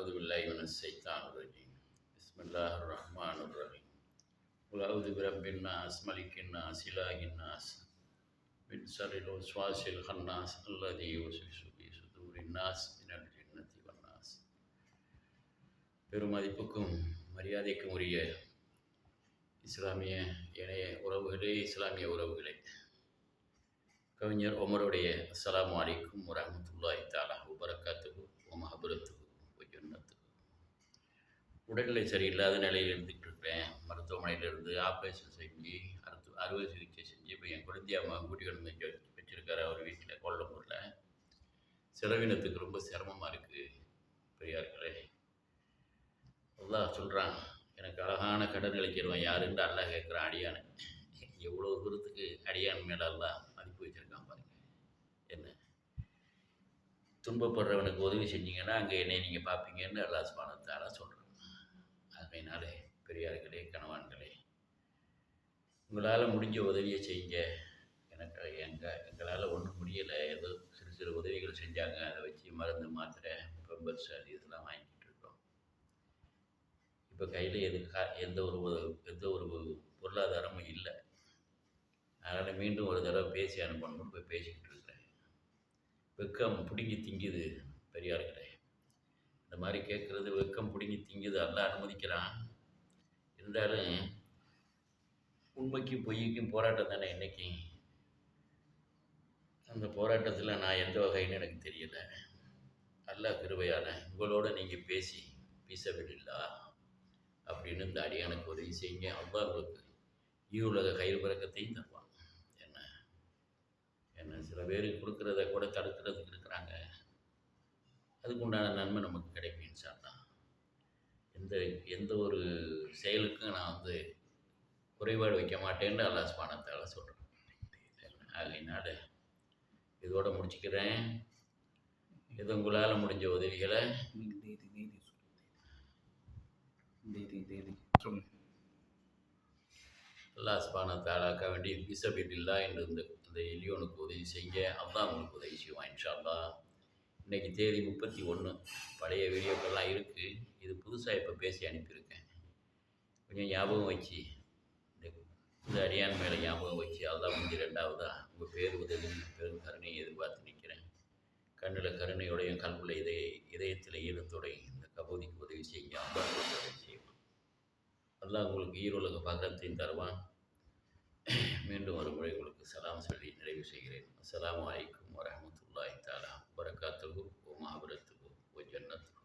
أعوذ بالله من الشيطان الرجيم بسم الله الرحمن الرحيم قل أعوذ برب الناس ملك الناس إله الناس من شر الوسواس الخناس الذي يوسوس في صدور الناس من الجنة والناس. பெருமதிப்புக்கும் மரியாதைக்கும் உரிய இஸ்லாமிய இணைய உறவுகளே, இஸ்லாமிய உறவுகளே, கவிஞர் உமருடைய அஸ்ஸலாமு அலைக்கும் வரஹ்மத்துல்லாஹி தஆலா வபரகாத்துஹு வமஹ்பரத்துஹு வஜன்னத்துஹு. உடல்நிலை சரியில்லாத நிலையில் இருந்துகிட்டு இருக்கிறேன். மருத்துவமனையிலிருந்து ஆப்ரேஷன் செஞ்சு அறுவை சிகிச்சை செஞ்சு இப்போ என் குழந்தையம்மா கூட்டிகிட்டு வந்து வச்சுருக்காரு அவர் வீட்டில் கொல்லம்பூரில். செலவினத்துக்கு ரொம்ப சிரமமாக இருக்குது பெரியார்களே. அல்லாஹ் சொல்கிறான், எனக்கு அழகான கடன் அளிக்கிறவன் யாருன்னு அல்லாஹ் கேட்குறான் அடியானு. எவ்வளோ தூரத்துக்கு அடியான் மேலே அல்லாஹ் மதிப்பு வச்சுருக்கான் பாருங்க. என்ன துன்பப்படுறவனுக்கு உதவி செஞ்சீங்கன்னா அங்கே என்னை நீங்கள் பார்ப்பீங்கன்னு அல்லாஹ் சுப்ஹானஹு வ தஆலா சொல்கிறான். அதனாலே பெரியார்களே, கணவான்களே, உங்களால் முடிஞ்ச உதவியை செய்யுங்க. எங்களால் ஒன்றும் முடியலை. ஏதோ சிறு சிறு உதவிகள் செஞ்சாங்க. அதை வச்சு மருந்து மாத்திரை பெம்பர்ஸ் அது இதெல்லாம் வாங்கிட்டு இருக்கோம். இப்போ கையில் எந்த ஒரு பொருளாதாரமும் இல்லை. அதனால் மீண்டும் ஒரு தடவை பேசி அனுப்பணும்னு போய் பேசிக்கிட்டு இருக்கிறேன். வெக்கம் பிடுங்கி திங்குது பெரியார்களே. இந்த மாதிரி கேட்குறது வெக்கம் பிடுங்கி திங்குது. எல்லாம் அனுமதிக்கிறான். இருந்தாலும் உண்மைக்கும் பொய்க்கும் போராட்டம் தானே இன்றைக்கி. அந்த போராட்டத்தில் நான் எந்த வகைன்னு எனக்கு தெரியலை. அல்லாஹ் கிருபையால் உங்களோட நீங்கள் பேசி பீசவில்லா அப்படின்னு இந்த அடியானுக்கு உதவி செய்யுங்க. அல்லாஹ் உங்களுக்கு ஈவுலக கயிறு பறக்கத்தையும் தருவான். என்ன சில பேர் கொடுக்குறத கூட தடுக்கிறதுக்கு இருக்கிறாங்க. அதுக்கு உண்டான நன்மை நமக்கு கிடைக்கும் இன்ஷா அல்லாஹ். எந்த ஒரு செயலுக்கும் நான் குறைபாடு வைக்க மாட்டேன்னு அல்லாஹ் சுப்ஹானஹு வ தஆலா சொல்கிறேன். அதனால் இதோடு முடிச்சுக்கிறேன். இது உங்களால் முடிஞ்ச உதவிகளை அல்லாஹ் சுப்ஹானஹு வ தஆலாக்காக வேண்டி பிஸபிலில்லா என்று இந்த எளியோனுக்கு உதவி செய்யுங்க. அல்லாஹ் உங்களுக்கு உதவி செய்வான் இன்ஷா அல்லாஹ். இன்றைக்கி தேதி 31. பழைய வீடியோக்கள்லாம் இருக்குது. இது புதுசாக இப்போ பேசி அனுப்பியிருக்கேன். கொஞ்சம் ஞாபகம் வச்சு இந்த அடியான் மேலே ஞாபகம் வச்சு அல்லாஹ் முடிஞ்சு 2வதா உங்கள் பேர் உதவி பெரும் கருணையை எதிர்பார்த்து நிற்கிறேன். கண்ணில் கருணையோடையும் கல்வியில் இதயத்தில் ஈரத்தோடையும் இந்த கபூதிக்கு உதவி செய்யுங்க. அல்லாஹ் உங்களுக்கு உதவி செய்வான். அல்லாஹ் உங்களுக்கு ஈருலக பகத்தையும் தருவான். மீண்டும் ஒரு முறை உங்களுக்கு சலாம் சொல்லி நிறைவு செய்கிறேன். அஸ்ஸலாமு அலைக்கும் வரஹ்மத்துல்லாஹி தஆலா வபரகாத்துஹு வமஹ்பரத்துஹு வஜன்னத்துஹு.